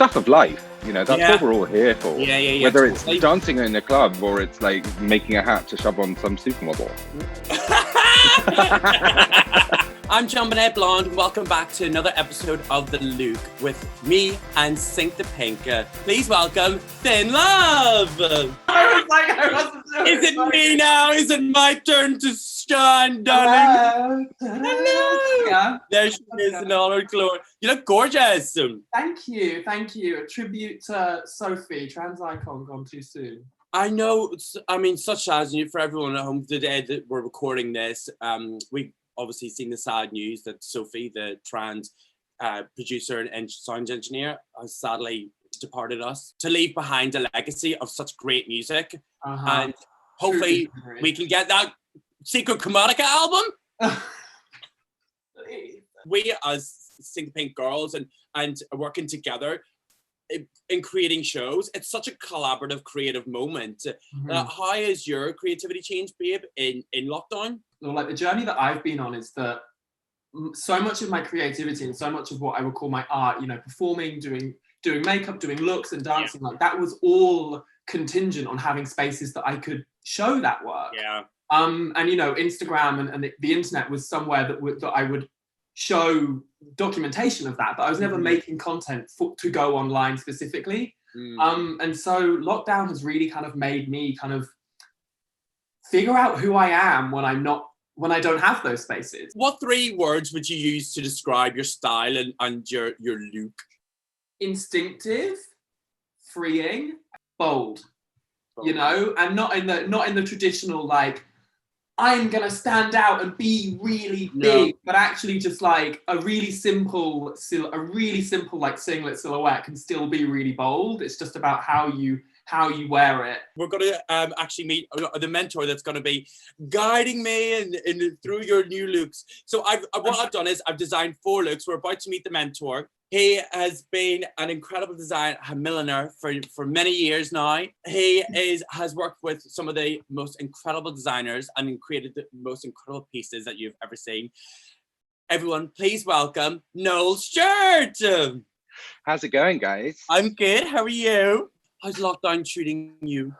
stuff of life. You know, that's what we're all here for. Yeah. Whether it's dancing in a club or it's like making a hat to shove on some supermodel. I'm Jonbenet Blonde. Welcome back to another episode of the LEWK with me and Sink the Pink. Please welcome Thin Love. I wasn't doing Is it me now? Is it my turn to shine, darling? Hello. Yeah. There she is in all her glory. You look gorgeous. Thank you. A tribute to Sophie, trans icon, gone too soon. I know. I mean, such as for everyone at home today that we're recording this. We obviously seen the sad news that Sophie, the trans producer and sound engineer, has sadly departed us to leave behind a legacy of such great music. And hopefully we can get that Secret Commodica album. We as Sink the Pink girls and working together in creating shows, it's such a collaborative, creative moment. How has your creativity changed, babe, in lockdown? Well, like the journey that I've been on is that so much of my creativity and so much of what I would call my art, you know, performing, doing makeup, doing looks and dancing, like that was all contingent on having spaces that I could show that work. And you know, Instagram and the internet was somewhere that I would show documentation of that, but I was never making content to go online specifically. And so lockdown has really kind of made me kind of figure out who I am when I don't have those spaces. What 3 words would you use to describe your style and your look? Instinctive, freeing, bold. You know, and not in the traditional like I'm gonna stand out and be really big, but actually just like a really simple like singlet silhouette can still be really bold. It's just about how you wear it. We're going to actually meet the mentor that's going to be guiding me in through your new looks. So what I've done is I've designed 4 looks. We're about to meet the mentor. He has been an incredible designer, a milliner for many years now. He has worked with some of the most incredible designers and created the most incredible pieces that you've ever seen. Everyone, please welcome Noel Stewart. How's it going, guys? I'm good. How are you? How's lockdown treating you?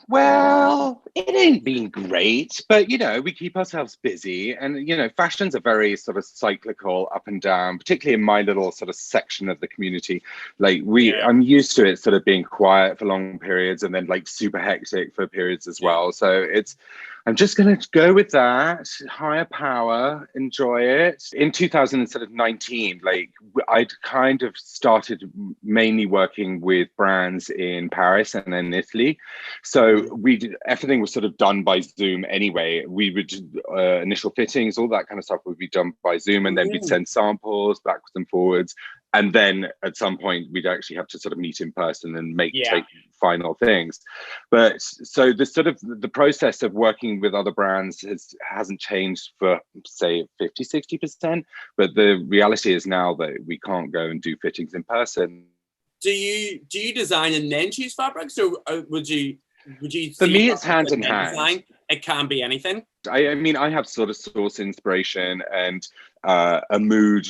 Well, it ain't been great, but, you know, we keep ourselves busy and, you know, fashion's a very sort of cyclical up and down, particularly in my little sort of section of the community. Like I'm used to it sort of being quiet for long periods and then like super hectic for periods as well. So I'm just going to go with that, higher power, enjoy it. In 2019, like I'd kind of started mainly working with brands in Paris and then Italy. So everything was sort of done by Zoom anyway. We would initial fittings, all that kind of stuff would be done by Zoom, and then we'd send samples backwards and forwards. And then at some point we'd actually have to sort of meet in person and take final things. But so the process of working with other brands hasn't changed for say 50-60%. But the reality is now that we can't go and do fittings in person. Do you design and then choose fabrics, or would you? For me, it's hand in hand. Design? It can be anything. I mean, I have sort of source inspiration and a mood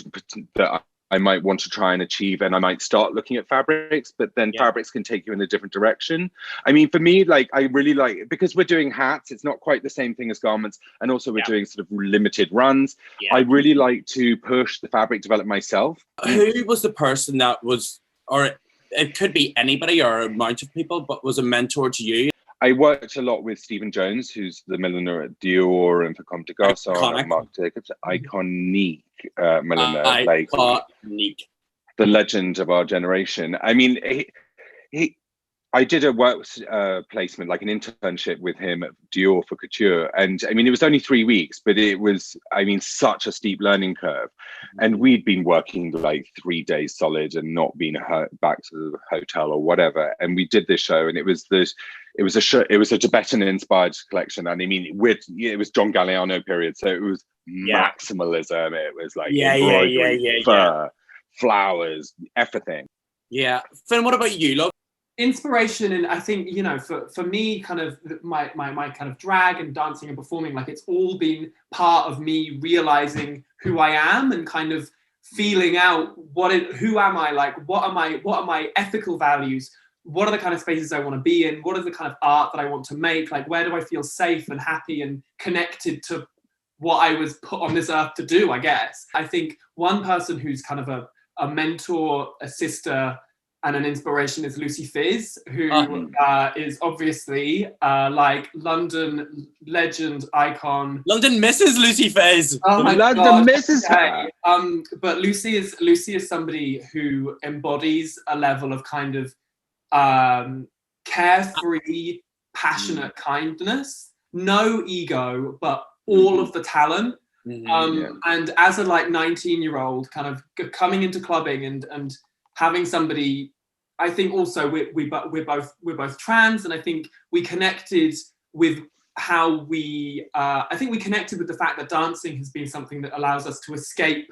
that I might want to try and achieve, and I might start looking at fabrics, but then fabrics can take you in a different direction. I mean, for me, like I really like, because we're doing hats, it's not quite the same thing as garments, and also we're doing sort of limited runs. I really like to push the fabric development myself. Who was the person that was, or it could be anybody or a bunch of people, but was a mentor to you? I worked a lot with Stephen Jones, who's the milliner at Dior and for Comme des Garçons and Marc Jacobs. Iconic milliner, like the legend of our generation. I mean, I did a work placement, like an internship with him at Dior for couture. And I mean, it was only 3 weeks, but it was, I mean, such a steep learning curve. And we'd been working like 3 days solid and not been back to the hotel or whatever. And we did this show, and it was a Tibetan inspired collection. And I mean, it was John Galliano period. So it was maximalism. It was like embroidery, fur, flowers, everything. Yeah. Finn, what about you? Look. Inspiration, and I think, you know, for me, kind of my kind of drag and dancing and performing, like it's all been part of me realizing who I am and kind of feeling out who am I, like what are my ethical values, what are the kind of spaces I want to be in, what are the kind of art that I want to make, like where do I feel safe and happy and connected to what I was put on this earth to do, I guess. I think one person who's kind of a mentor, a sister, and an inspiration is Lucy Fizz, who is obviously like London legend, icon. London Mrs. Lucy Fizz. Oh my London God. Mrs. Okay. But Lucy is somebody who embodies a level of kind of carefree, passionate kindness, no ego, but all of the talent. And as a like 19-year-old kind of coming into clubbing and having somebody, I think also we're both trans, and I think we connected with how I think we connected with the fact that dancing has been something that allows us to escape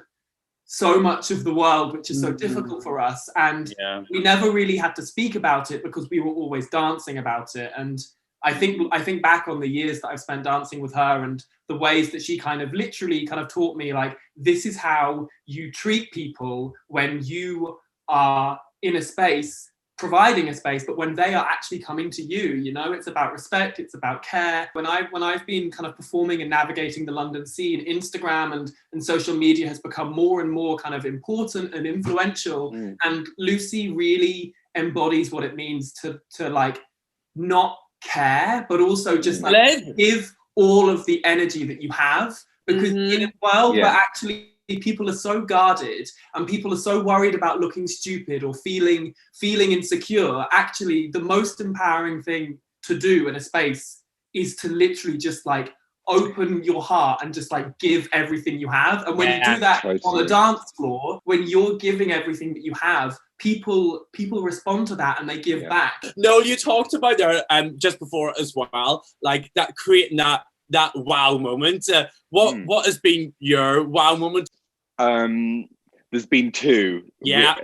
so much of the world, which is so difficult for us, and we never really had to speak about it because we were always dancing about it. And I think back on the years that I've spent dancing with her and the ways that she kind of literally kind of taught me, like, this is how you treat people when you are in a space, providing a space, but when they are actually coming to you, you know, it's about respect, it's about care. When I've been kind of performing and navigating the London scene, Instagram and social media has become more and more kind of important and influential. And Lucy really embodies what it means to like not care, but also just like give all of the energy that you have, because in a world where actually people are so guarded and people are so worried about looking stupid or feeling insecure, actually the most empowering thing to do in a space is to literally just like open your heart and just like give everything you have. And when you do that on the dance floor, when you're giving everything that you have, people respond to that and they give back. No, you talked about there just before as well, like that creating that wow moment. What has been your wow moment? There's been two. Yeah.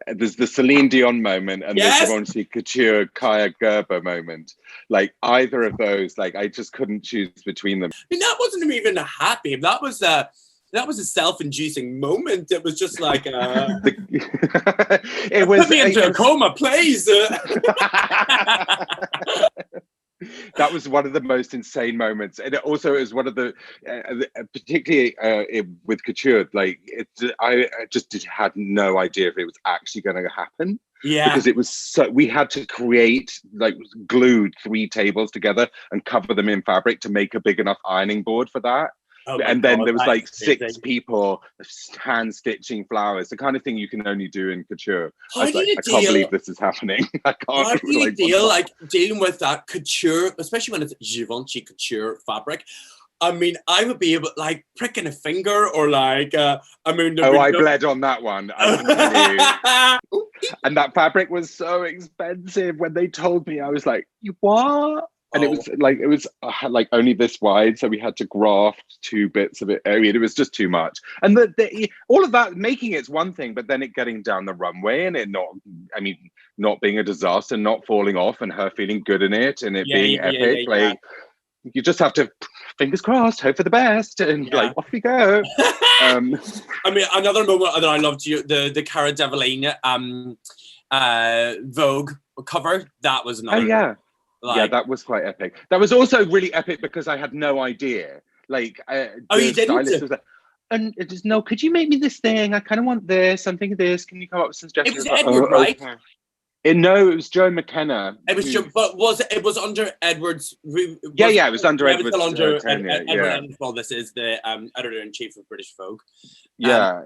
There's the Celine Dion moment and there's the Monty Couture Kaya Gerber moment. Like either of those, like I just couldn't choose between them. I mean, that wasn't even a happy. That was a self-inducing moment. It was just like it was, put me into a coma, please. That was one of the most insane moments, and it was one of the particularly with Couture, like I just had no idea if it was actually going to happen, because it was so, we had to create, like, glued 3 tables together and cover them in fabric to make a big enough ironing board for that. And then there was like 6 people hand stitching flowers, the kind of thing you can only do in Couture. I was like, I can't believe this is happening. I can't. How do you deal dealing with that Couture, especially when it's Givenchy Couture fabric? I mean, I would be able, like, pricking a finger or like, I bled on that one. I can tell you. And that fabric was so expensive. When they told me, I was like, you what? And it was like only this wide, so we had to graft 2 bits of it. I mean, it was just too much. And all of that, making it's one thing, but then it getting down the runway and it not being a disaster, not falling off, and her feeling good in it, and it being epic. You just have to, fingers crossed, hope for the best, and like off we go. I mean, another moment that I loved, the Cara Delevingne Vogue cover. That was another. That was quite epic. That was also really epic because I had no idea. Like, you didn't? Stylist was like, and it just, no, could you make me this thing? I kind of want this. I'm thinking this. Can you come up with some suggestions? It was Edward, right? Okay. No, it was Joe McKenna. It was it was under Edward's? It was under Edward's. Well, this is the editor-in-chief of British Vogue. Yeah.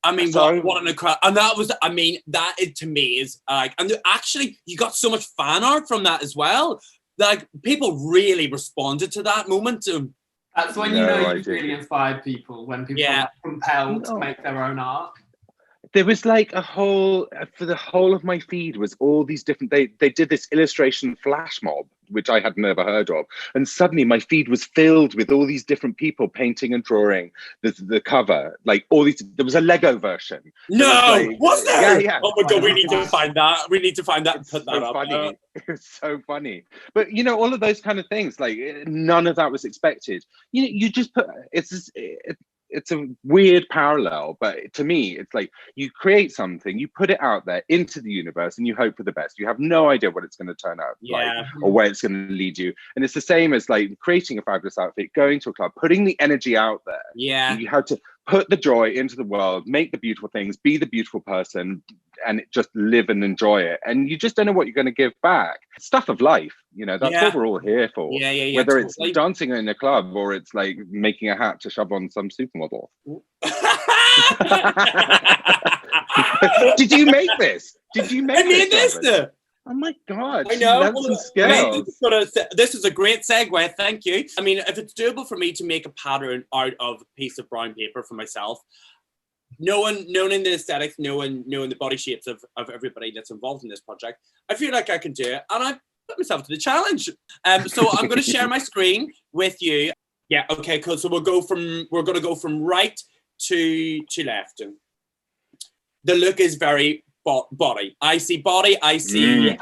I mean, what an incredible, and that was, I mean, that to me is like, and actually you got so much fan art from that as well. Like, people really responded to that moment. That's when you know you've really inspired people, when people are like compelled to make their own art. There was like for the whole of my feed was all these different, they did this illustration flash mob, which I had never heard of. And suddenly my feed was filled with all these different people painting and drawing the cover, like all these, there was a Lego version. Was there? Yeah. Oh my God, we need to find that. We need to find that and put that up. Funny. It's so funny. But, you know, all of those kind of things, like none of that was expected. You know, you just put, it's a weird parallel, but to me, it's like you create something, you put it out there into the universe, and you hope for the best. You have no idea what it's going to turn out like, or where it's going to lead you. And it's the same as like creating a fabulous outfit, going to a club, putting the energy out there. Yeah. You have to put the joy into the world, make the beautiful things, be the beautiful person, and just live and enjoy it. And you just don't know what you're going to give back. Stuff of life, you know, that's what we're all here for. Whether it's dancing in a club or it's like making a hat to shove on some supermodel. Did you make this? Did you make this? Oh my God. I know. This is a great segue. Thank you. I mean, if it's doable for me to make a pattern out of a piece of brown paper for myself, knowing the aesthetics, knowing the body shapes of everybody that's involved in this project, I feel like I can do it. And I put myself to the challenge. So I'm going to share my screen with you. Yeah. Okay, cool. So we're going to go from right to left. The look is very body. I see body, I see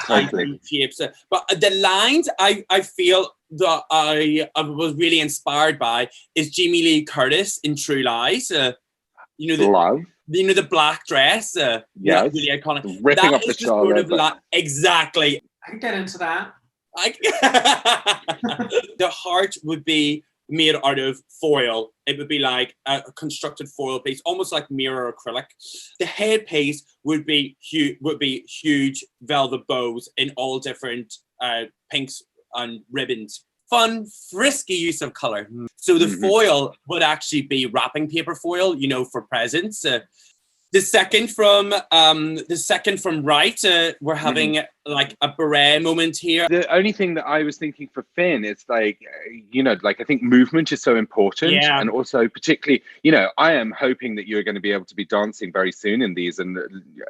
shapes. But the lines I feel that I was really inspired by is Jamie Lee Curtis in True Lies. You know, the black dress. Yes. Really iconic. Ripping up the shoulder. Exactly. I can get into that. The heart would be made out of foil. It would be like a constructed foil piece, almost like mirror acrylic. The headpiece would be huge velvet bows in all different pinks and ribbons. Fun, frisky use of color. So the foil would actually be wrapping paper foil, you know, for presents. The second from right, we're having like a beret moment here. The only thing that I was thinking for Finn is like, you know, like I think movement is so important, and also particularly, you know, I am hoping that you're going to be able to be dancing very soon in these and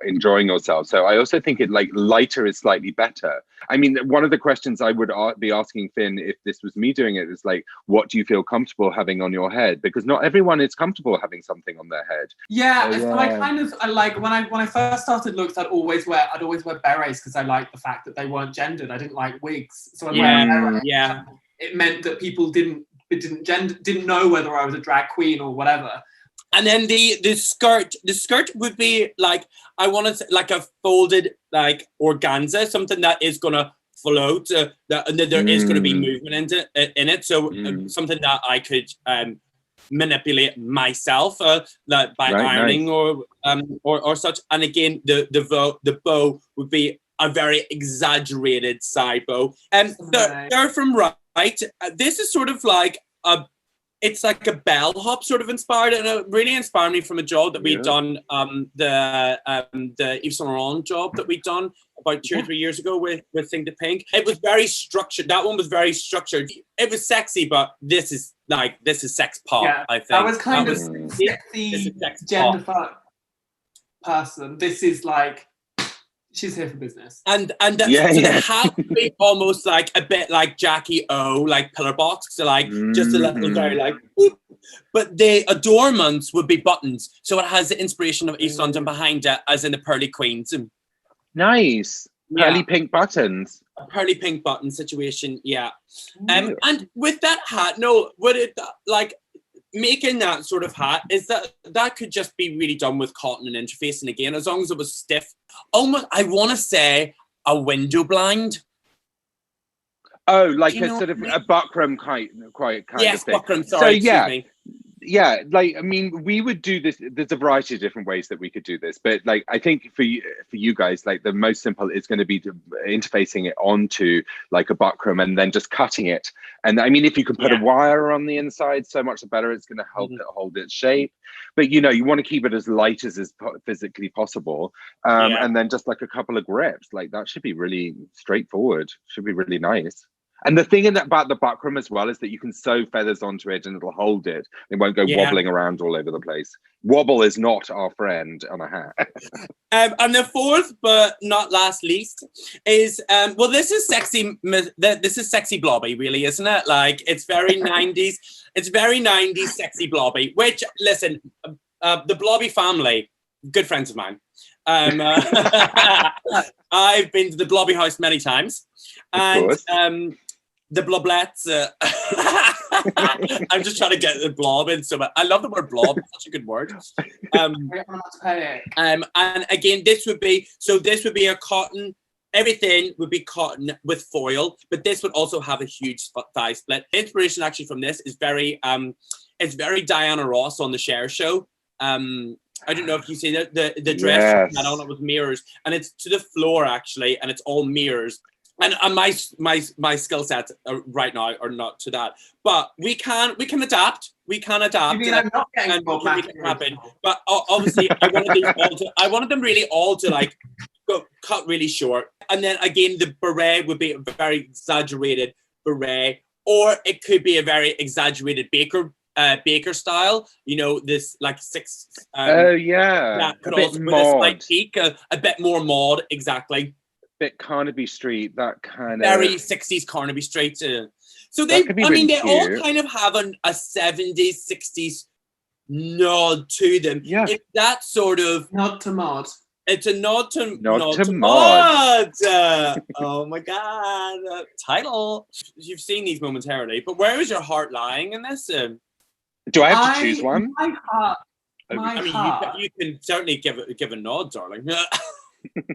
enjoying yourself. So I also think it like lighter is slightly better. I mean, one of the questions I would be asking Finn if this was me doing it is like, what do you feel comfortable having on your head? Because not everyone is comfortable having something on their head. I like when I first started looks, I'd always wear berets because I liked the fact that they weren't gendered. I didn't like wigs, so I wear berets. Yeah, it meant that people didn't know whether I was a drag queen or whatever. And then the skirt would be like, I wanted like a folded like organza, something that is gonna float, that there is gonna be movement in it. So something that I could manipulate myself, like by ironing or such. And again, the bow would be a very exaggerated side bow. And they're from right. This is sort of like it's like a bellhop sort of inspired, and it really inspired me from a job that we'd done, the Yves Saint Laurent job that we'd done about 2 or 3 years ago with Sing the Pink. It was very structured. That one was very structured. It was sexy, but this is sex pop. Yeah, I think that was kind of sexy gender fuck person. This is like, she's here for business. And the hat would be almost like a bit like Jackie O, like pillar box, so like just a little very like whoop. But the adornments would be buttons, so it has the inspiration of East London behind it, as in the Pearly Queens. Nice. Pearly pink buttons. A pearly pink button situation, and with that hat, no, would it like making that sort of hat is that could just be really done with cotton and interfacing again, as long as it was stiff. Almost, I want to say a window blind. Oh, like a sort of a buckram kind of thing. Yes, buckram. Sorry, excuse me. Yeah, like I mean, we would do this. There's a variety of different ways that we could do this, but like I think for you guys, like the most simple is going to be interfacing it onto like a buckram and then just cutting it. And I mean, if you can put a wire on the inside, so much the better. It's going to help it hold its shape. But you know, you want to keep it as light as physically possible, and then just like a couple of grips, like that should be really straightforward. Should be really nice. And the thing about the buckram as well is that you can sew feathers onto it and it'll hold it. It won't go wobbling around all over the place. Wobble is not our friend on a hat. And the fourth, but not last least, is well, this is sexy. This is sexy blobby, really, isn't it? Like it's very 90s. It's very 90s sexy blobby. Which, listen, the Blobby family, good friends of mine. I've been to the Blobby house many times, and the Bloblets. I'm just trying to get the blob in. So I love the word blob. It's such a good word. And again, this would be a cotton. Everything would be cotton with foil, but this would also have a huge thigh split. The inspiration actually from this is very Diana Ross on the Cher Show. I don't know if you see the dress Yes. had on it with mirrors, and it's to the floor actually, and it's all mirrors. And my skill sets right now are not to that, but we can adapt. We can adapt. You mean I'm not getting and we can make it happen. mathematical? But obviously, I wanted them really all to like go cut really short, and then again the beret would be a very exaggerated beret, or it could be a very exaggerated Baker style. You know, this like six. Oh yeah, That could a bit also with a slight mod, peak, a bit more mod, exactly. bit Carnaby Street, that kind Very of 60s Carnaby Street. So That they, could be I mean, really they all cute. kind of have a 70s, 60s nod to them. Yeah. It's that sort of, Nod to mod. it's a nod to Mod. mod. Oh my God, title. You've seen these momentarily, but where is your heart lying in this? Do I have to choose one? My heart. Oh, My I mean, heart. you can certainly give a nod, darling.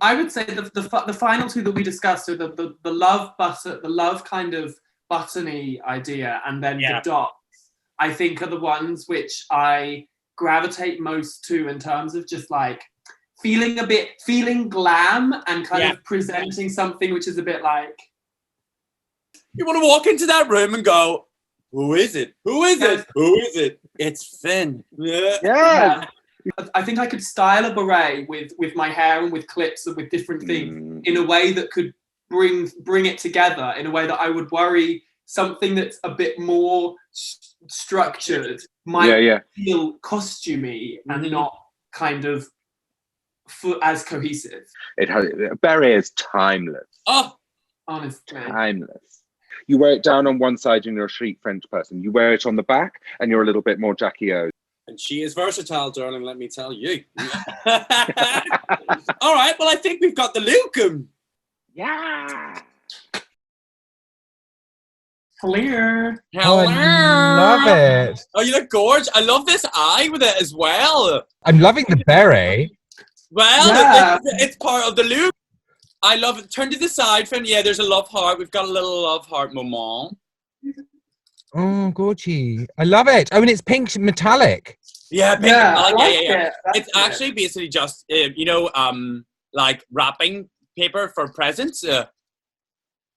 I would say the final two that we discussed are the love kind of buttony idea, and then Yeah. the dots, I think, are the ones which I gravitate most to in terms of just like feeling glam and kind Yeah. of presenting something which is a bit like, You want to walk into that room and go, who is it? Who is it? Who is it? It's Finn. Yeah. Yeah. I think I could style a beret with my hair and with clips and with different things in a way that could bring it together in a way that I would worry something that's a bit more structured might feel costumey and not kind of as cohesive. Beret is timeless. Oh, honestly. Timeless. You wear it down on one side and you're a chic French person. You wear it on the back and you're a little bit more Jackie O. and she is versatile, darling, let me tell you. All right, well, I think we've got the LEWK. Yeah. Clear. Oh, I love it. Oh, you look gorgeous. I love this eye with it as well. I'm loving the beret. Well, Yeah. it's part of the LEWK. I love it. Turn to the side, Finn. Yeah, there's a love heart. We've got a little love heart moment. Oh, gorgy. I love it. Oh, and it's pink metallic. Yeah, pink Yeah, metallic, I like yeah. it. That's It's actually basically just, like wrapping paper for presents. Oh,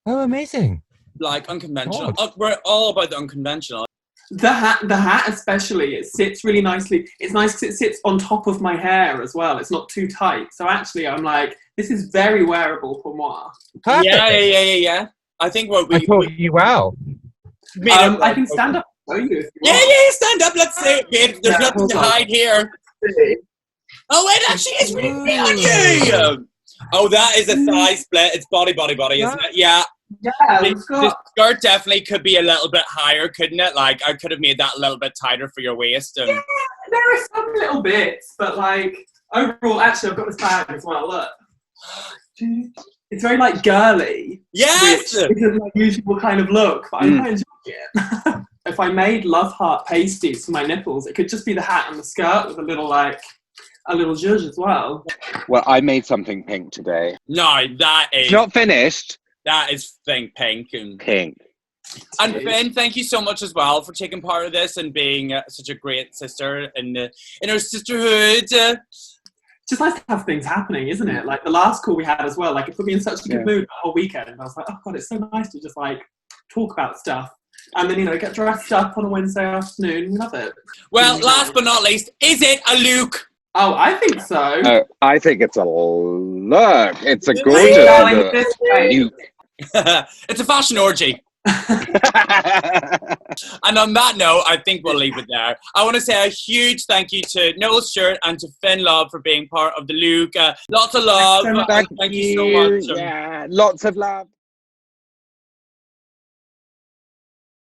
amazing. Like unconventional. God. We're all about the unconventional. The hat especially, it sits really nicely. It's nice because it sits on top of my hair as well. It's not too tight. So actually, I'm like, this is very wearable pour moi. Perfect. Yeah. I think what I taught you well. I can stand up and show you if you Yeah, want. stand up. Let's see it, babe. There's Yeah, nothing to hold on. hide here. Oh, it actually is really big on you. Oh, that is a thigh split. It's body, isn't it? Yeah. Yeah, it's The got, skirt definitely could be a little bit higher, couldn't it? Like, I could have made that a little bit tighter for your waist. And... yeah, there are some little bits, but like, overall, actually, I've got this bag as well, look. It's very like girly. Yes! Which isn't my usual kind of look, but I enjoy it. If I made love heart pasties for my nipples, it could just be the hat and the skirt with a little zhuzh as well. Well, I made something pink today. No, that is... It's not finished. That is pink. And Pink. Ben, thank you so much as well for taking part of this and being such a great sister in our sisterhood. It's just nice to have things happening, isn't it? Like the last call we had as well, like it put me in such a good mood the whole weekend. I was like, oh God, it's so nice to just like talk about stuff. And then, get dressed up on a Wednesday afternoon. Love it. Well, last but not least, is it a LEWK? Oh, I think so. I think it's a look. It's a Hey, gorgeous darling, look. this way. You- It's a fashion orgy. And on that note, I think we'll leave it there. I want to say a huge thank you to Noel Stewart and to Finn Love for being part of the LEWK. Lots of love. Thanks so much. Thank you so much. Yeah, lots of love.